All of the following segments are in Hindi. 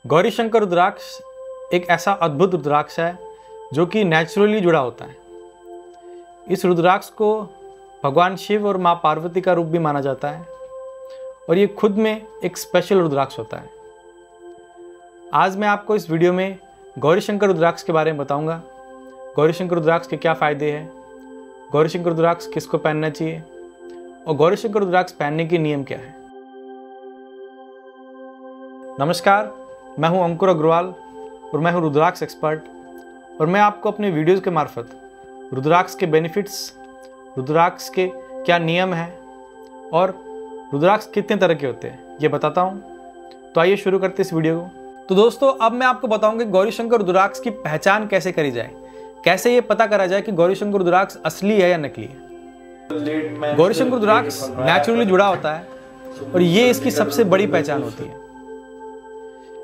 गौरीशंकर रुद्राक्ष एक ऐसा अद्भुत रुद्राक्ष है जो कि नेचुरली जुड़ा होता है। इस रुद्राक्ष को भगवान शिव और माँ पार्वती का रूप भी माना जाता है और ये खुद में एक स्पेशल रुद्राक्ष होता है। आज मैं आपको इस वीडियो में गौरीशंकर रुद्राक्ष के बारे में बताऊंगा। गौरीशंकर रुद्राक्ष के क्या फ़ायदे हैं, गौरीशंकर रुद्राक्ष किसको पहनना चाहिए और गौरीशंकर रुद्राक्ष पहनने के नियम क्या है। नमस्कार, मैं हूं अंकुर अग्रवाल और मैं हूं रुद्राक्ष एक्सपर्ट और मैं आपको अपने वीडियोस के मार्फत रुद्राक्ष के बेनिफिट्स, रुद्राक्ष के क्या नियम हैं और रुद्राक्ष कितने तरह के होते हैं ये बताता हूं। तो आइए शुरू करते हैं इस वीडियो को। तो दोस्तों, अब मैं आपको बताऊंगा कि गौरीशंकर रुद्राक्ष की पहचान कैसे करी जाए, कैसे ये पता करा जाए कि गौरीशंकर रुद्राक्ष असली है या नकली है। गौरीशंकर रुद्राक्ष नेचुरली जुड़ा होता है और ये इसकी सबसे बड़ी पहचान होती है,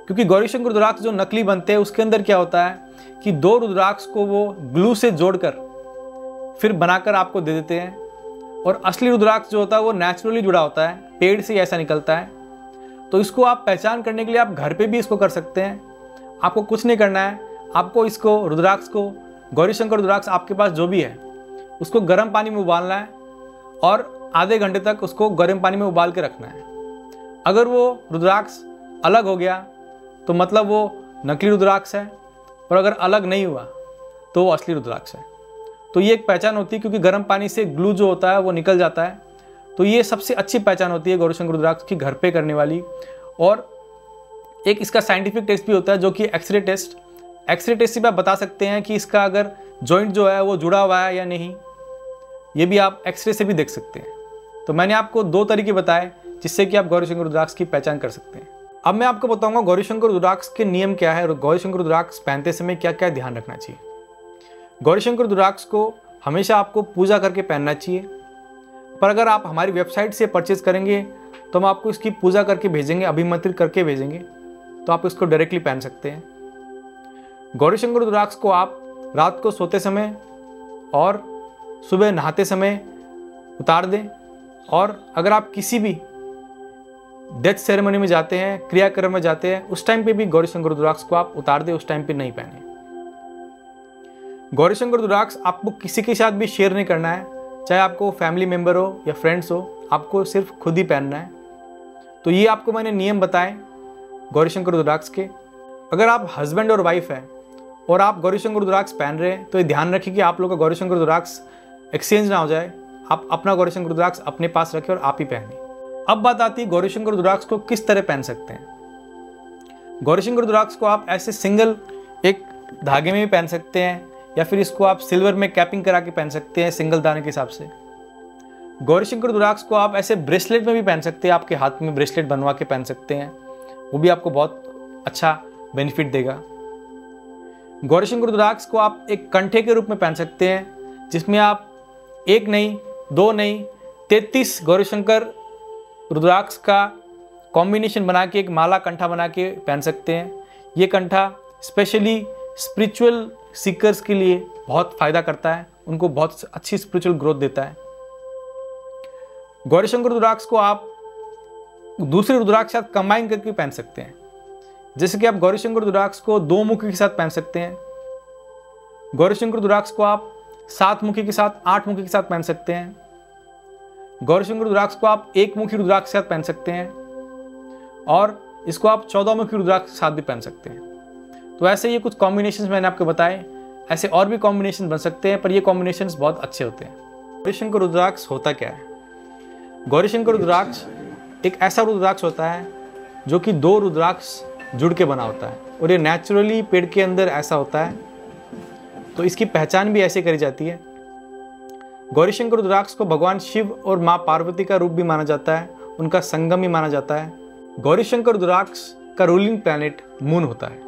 क्योंकि गौरीशंकर रुद्राक्ष जो नकली बनते हैं उसके अंदर क्या होता है कि दो रुद्राक्ष को वो ग्लू से जोड़कर फिर बनाकर आपको दे देते हैं और असली रुद्राक्ष जो होता है वो नेचुरली जुड़ा होता है, पेड़ से ऐसा निकलता है। तो इसको आप पहचान करने के लिए आप घर पे भी इसको कर सकते हैं। आपको कुछ नहीं करना है, आपको इसको रुद्राक्ष को, गौरीशंकर रुद्राक्ष आपके पास जो भी है उसको गर्म पानी में उबालना है और आधे घंटे तक उसको गर्म पानी में उबाल के रखना है। अगर वो रुद्राक्ष अलग हो गया तो मतलब वो नकली रुद्राक्ष है, और अगर अलग नहीं हुआ तो वो असली रुद्राक्ष है। तो ये एक पहचान होती है, क्योंकि गर्म पानी से ग्लू जो होता है वो निकल जाता है। तो ये सबसे अच्छी पहचान होती है गौरीशंकर रुद्राक्ष की घर पे करने वाली। और एक इसका साइंटिफिक टेस्ट भी होता है जो कि एक्सरे टेस्ट। एक्सरे टेस्ट से भी आप बता सकते हैं कि इसका अगर जॉइंट जो है वो जुड़ा हुआ है या नहीं, ये भी आप एक्सरे से भी देख सकते हैं। तो मैंने आपको दो तरीके बताए जिससे कि आप गौरीशंकर रुद्राक्ष की पहचान कर सकते हैं। अब मैं आपको बताऊंगा गौरीशंकर रुद्राक्ष के नियम क्या है और गौरीशंकर रुद्राक्ष पहनते समय क्या क्या ध्यान रखना चाहिए। गौरीशंकर रुद्राक्ष को हमेशा आपको पूजा करके पहनना चाहिए, पर अगर आप हमारी वेबसाइट से परचेज करेंगे तो हम आपको इसकी पूजा करके भेजेंगे, अभिमंत्रित करके भेजेंगे, तो आप इसको डायरेक्टली पहन सकते हैं। गौरीशंकर रुद्राक्ष को आप रात को सोते समय और सुबह नहाते समय उतार दें, और अगर आप किसी भी डेथ सेरेमनी में जाते हैं, क्रियाक्रम में जाते हैं, उस टाइम पे भी गौरीशंकर रुद्राक्ष को आप उतार दें, उस टाइम पे नहीं पहने। गौरीशंकर रुद्राक्ष आपको किसी के साथ भी शेयर नहीं करना है, चाहे आपको फैमिली मेंबर हो या फ्रेंड्स हो, आपको सिर्फ खुद ही पहनना है। तो ये आपको मैंने नियम बताए गौरीशंकर रुद्राक्ष के। अगर आप हस्बैंड और वाइफ है और आप गौरीशंकर रुद्राक्ष पहन रहे हैं तो ये ध्यान रखिए कि आप लोग का गौरीशंकर रुद्राक्ष एक्सचेंज ना हो जाए। आप अपना गौरीशंकर रुद्राक्ष अपने पास रखें और आप ही पहने। अब बात आती है गौरीशंकर रुद्राक्ष को किस तरह पहन सकते हैं। गौरीशंकर रुद्राक्ष को आप ऐसे सिंगल एक धागे में भी पहन सकते हैं, या फिर इसको आप सिल्वर में कैपिंग करा के पहन सकते हैं सिंगल दाने के हिसाब से। गौरीशंकर रुद्राक्ष को आप ऐसे ब्रेसलेट में भी पहन सकते हैं, आपके हाथ में ब्रेसलेट बनवा के पहन सकते हैं, वो भी आपको बहुत अच्छा बेनिफिट देगा। गौरीशंकर रुद्राक्ष को आप एक कंठे के रूप में पहन सकते हैं, जिसमें आप एक नहीं, दो नहीं, 33 गौरीशंकर रुद्राक्ष का कॉम्बिनेशन बना के एक माला कंठा बना के पहन सकते हैं। ये कंठा स्पेशली स्पिरिचुअल सीकर्स के लिए बहुत फायदा करता है, उनको बहुत अच्छी स्पिरिचुअल ग्रोथ देता है। गौरीशंकर रुद्राक्ष को आप दूसरे रुद्राक्ष के साथ कंबाइन करके पहन सकते हैं, जैसे कि आप गौरीशंकर रुद्राक्ष को 2 मुखी के साथ पहन सकते हैं। गौरीशंकर रुद्राक्ष को आप 7 मुखी के साथ, 8 मुखी के साथ पहन सकते हैं। गौरीशंकर रुद्राक्ष को आप 1 मुखी रुद्राक्ष के साथ पहन सकते हैं, और इसको आप 14 मुखी रुद्राक्ष के साथ भी पहन सकते हैं। तो ऐसे ये कुछ कॉम्बिनेशंस मैंने आपको बताए, ऐसे और भी कॉम्बिनेशन बन सकते हैं, पर ये कॉम्बिनेशंस बहुत अच्छे होते हैं। गौरीशंकर रुद्राक्ष होता क्या है? गौरीशंकर रुद्राक्ष एक ऐसा रुद्राक्ष होता है जो कि 2 रुद्राक्ष जुड़ के बना होता है, और ये नेचुरली पेड़ के अंदर ऐसा होता है, तो इसकी पहचान भी ऐसे करी जाती है। गौरीशंकर रुद्राक्ष को भगवान शिव और माँ पार्वती का रूप भी माना जाता है, उनका संगम भी माना जाता है। गौरीशंकर रुद्राक्ष का रूलिंग प्लैनेट मून होता है,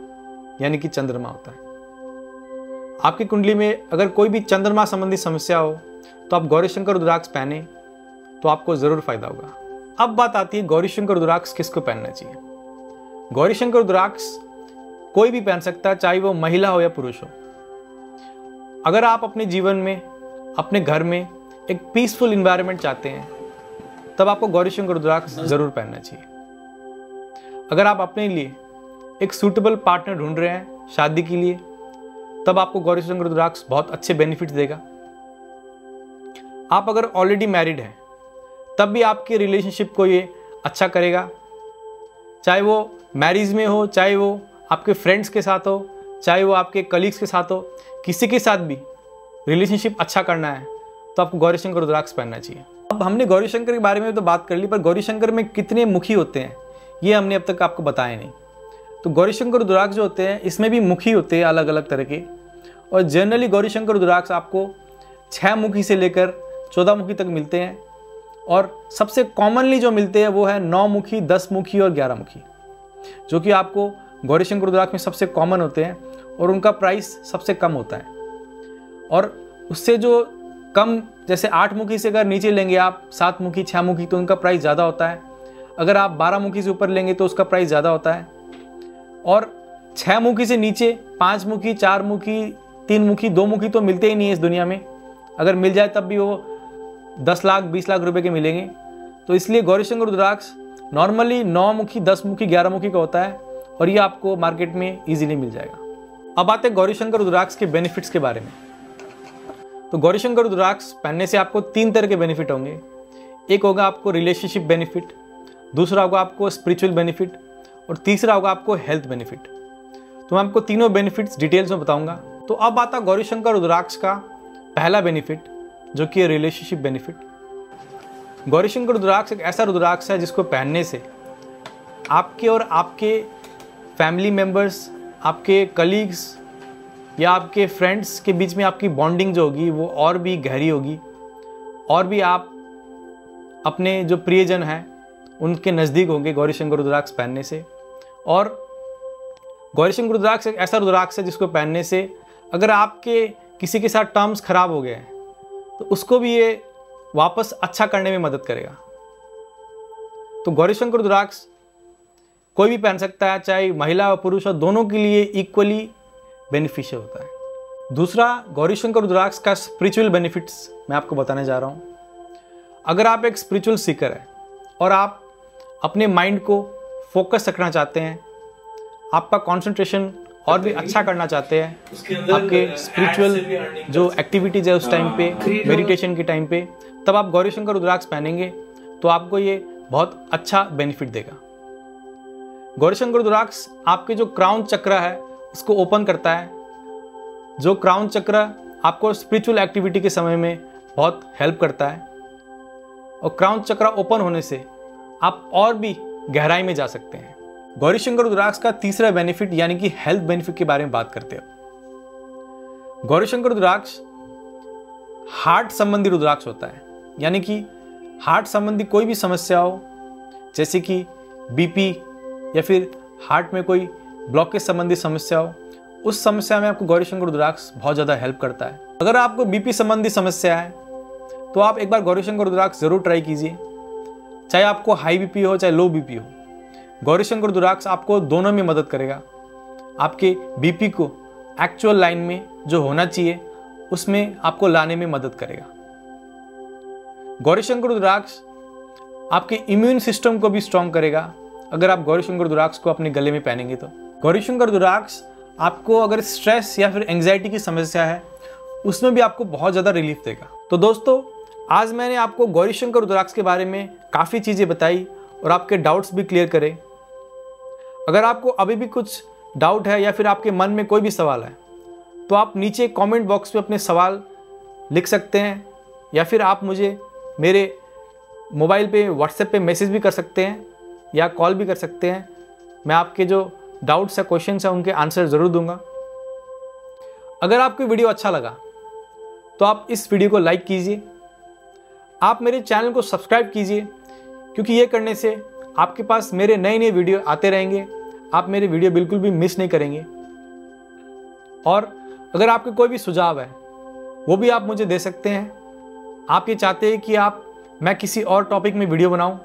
यानी कि चंद्रमा होता है। आपकी कुंडली में अगर कोई भी चंद्रमा संबंधी समस्या हो तो आप गौरीशंकर रुद्राक्ष पहने तो आपको जरूर फायदा होगा। अब बात आती है गौरीशंकर रुद्राक्ष किसको पहनना चाहिए। गौरीशंकर रुद्राक्ष कोई भी पहन सकता है, चाहे वो महिला हो या पुरुष हो। अगर आप अपने जीवन में, अपने घर में एक पीसफुल एनवायरनमेंट चाहते हैं, तब आपको गौरीशंकर रुद्राक्ष जरूर पहनना चाहिए। अगर आप अपने लिए एक सूटेबल पार्टनर ढूंढ रहे हैं शादी के लिए, तब आपको गौरी शंकर रुद्राक्ष बहुत अच्छे बेनिफिट्स देगा। आप अगर ऑलरेडी मैरिड हैं तब भी आपके रिलेशनशिप को ये अच्छा करेगा, चाहे वो मैरिज में हो, चाहे वो आपके फ्रेंड्स के साथ हो, चाहे वो आपके कलीग्स के साथ हो, किसी के साथ भी रिलेशनशिप अच्छा करना है तो आपको गौरी शंकर रुद्राक्ष पहनना चाहिए। अब हमने गौरी शंकर के बारे में तो बात कर ली, पर गौरी शंकर में कितने मुखी होते हैं ये हमने अब तक आपको बताया नहीं। तो गौरी शंकर रुद्राक्ष जो होते हैं इसमें भी मुखी होते हैं अलग अलग तरह के, और जनरली गौरी शंकर रुद्राक्ष आपको 6 मुखी से लेकर 14 मुखी तक मिलते हैं, और सबसे कॉमनली जो मिलते हैं वो है 9 मुखी, 10 मुखी और 11 मुखी, जो कि आपको गौरी शंकर रुद्राक्ष में सबसे कॉमन होते हैं और उनका प्राइस सबसे कम होता है। और उससे जो कम, जैसे 8 मुखी से अगर नीचे लेंगे आप 7 मुखी, 6 मुखी, तो उनका प्राइस ज़्यादा होता है। अगर आप 12 मुखी से ऊपर लेंगे तो उसका प्राइस ज़्यादा होता है। और 6 मुखी से नीचे 5 मुखी, 4 मुखी, 3 मुखी, 2 मुखी तो मिलते ही नहीं है इस दुनिया में। अगर मिल जाए तब भी वो 10 लाख 20 लाख रुपए के मिलेंगे। तो इसलिए गौरी शंकर रुद्राक्ष नॉर्मली 9 मुखी, 10 मुखी, 11 मुखी का होता है, और ये आपको मार्केट में इजीली मिल जाएगा। अब आते हैं गौरी शंकर रुद्राक्ष के बेनिफिट्स के बारे में। तो गौरी शंकर रुद्राक्ष पहनने से आपको 3 तरह के बेनिफिट होंगे। एक होगा आपको रिलेशनशिप बेनिफिट, दूसरा होगा आपको स्पिरिचुअल बेनिफिट, और तीसरा होगा आपको हेल्थ बेनिफिट। तो मैं आपको तीनों बेनिफिट्स डिटेल्स में बताऊंगा। तो अब आता गौरी शंकर रुद्राक्ष का पहला बेनिफिट, जो कि है रिलेशनशिप बेनिफिट। गौरी शंकर रुद्राक्ष एक ऐसा रुद्राक्ष है जिसको पहनने से आपके और आपके फैमिली मेम्बर्स, आपके कलीग्स या आपके फ्रेंड्स के बीच में आपकी बॉन्डिंग जो होगी वो और भी गहरी होगी, और भी आप अपने जो प्रियजन हैं उनके नज़दीक होंगे गौरी शंकर रुद्राक्ष पहनने से। और गौरी शंकर रुद्राक्ष एक ऐसा रुद्राक्ष है जिसको पहनने से अगर आपके किसी के साथ टर्म्स खराब हो गए हैं तो उसको भी ये वापस अच्छा करने में मदद करेगा। तो गौरी शंकर रुद्राक्ष कोई भी पहन सकता है, चाहे महिला और पुरुष, और दोनों के लिए इक्वली बेनिफिशियल होता है। दूसरा, गौरी शंकर रुद्राक्ष का स्पिरिचुअल बेनिफिट्स मैं आपको बताने जा रहा हूँ। अगर आप एक स्पिरिचुअल सीकर हैं और आप अपने माइंड को फोकस रखना चाहते हैं, आपका कंसंट्रेशन और भी अच्छा करना चाहते हैं, आपके स्पिरिचुअल जो एक्टिविटीज़ है उस टाइम पे, मेडिटेशन के टाइम पे, तब आप गौरी शंकर रुद्राक्ष पहनेंगे तो आपको ये बहुत अच्छा बेनिफिट देगा। गौरी शंकर रुद्राक्ष आपके जो क्राउन चक्र है उसको ओपन करता है। जो क्राउन चक्र आपको स्पिरिचुअल एक्टिविटी के समय में बहुत हेल्प करता है, और क्राउन चक्र ओपन होने से आप और भी गहराई में जा सकते हैं। गौरी शंकर रुद्राक्ष का तीसरा बेनिफिट यानी कि हेल्थ बेनिफिट के बारे में बात करते हैं। गौरी शंकर रुद्राक्ष हार्ट संबंधी रुद्राक्ष होता है, यानी कि हार्ट संबंधी कोई भी समस्या हो, जैसे कि बीपी या फिर हार्ट में कोई ब्लॉकेज संबंधी समस्या हो, उस समस्या में आपको गौरी शंकर रुद्राक्ष बहुत ज़्यादा हेल्प करता है। अगर आपको बीपी संबंधी समस्या है तो आप एक बार गौरी शंकर रुद्राक्ष जरूर ट्राई कीजिए, चाहे आपको हाई बीपी हो चाहे लो बीपी हो। गौरी शंकर रुद्राक्ष आपको दोनों में मदद करेगा। आपके बीपी को एक्चुअल लाइन में जो होना चाहिए उसमें आपको लाने में मदद करेगा। गौरी शंकर रुद्राक्ष आपके इम्यून सिस्टम को भी स्ट्रॉन्ग करेगा अगर आप गौरी शंकर रुद्राक्ष को अपने गले में पहनेंगे तो। गौरी शंकर रुद्राक्ष आपको अगर स्ट्रेस या फिर एंग्जाइटी की समस्या है उसमें भी आपको बहुत ज़्यादा रिलीफ देगा। तो दोस्तों, आज मैंने आपको गौरी शंकर रुद्राक्ष के बारे में काफ़ी चीज़ें बताई और आपके डाउट्स भी क्लियर करे। अगर आपको अभी भी कुछ डाउट है या फिर आपके मन में कोई भी सवाल है तो आप नीचे कमेंट बॉक्स में अपने सवाल लिख सकते हैं, या फिर आप मुझे मेरे मोबाइल पे व्हाट्सएप पे मैसेज भी कर सकते हैं या कॉल भी कर सकते हैं। मैं आपके जो डाउट्स या क्वेश्चंस हैं उनके आंसर ज़रूर दूंगा। अगर आपको वीडियो अच्छा लगा तो आप इस वीडियो को लाइक कीजिए, आप मेरे चैनल को सब्सक्राइब कीजिए, क्योंकि ये करने से आपके पास मेरे नए नए वीडियो आते रहेंगे, आप मेरे वीडियो बिल्कुल भी मिस नहीं करेंगे। और अगर आपके कोई भी सुझाव है वो भी आप मुझे दे सकते हैं। आप ये चाहते हैं कि मैं किसी और टॉपिक में वीडियो बनाऊं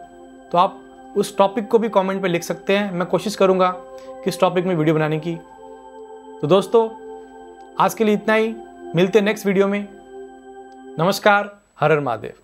तो आप उस टॉपिक को भी कमेंट पे लिख सकते हैं। मैं कोशिश करूंगा किस टॉपिक में वीडियो बनाने की। तो दोस्तों, आज के लिए इतना ही। मिलते हैं नेक्स्ट वीडियो में। नमस्कार। हर हर महादेव।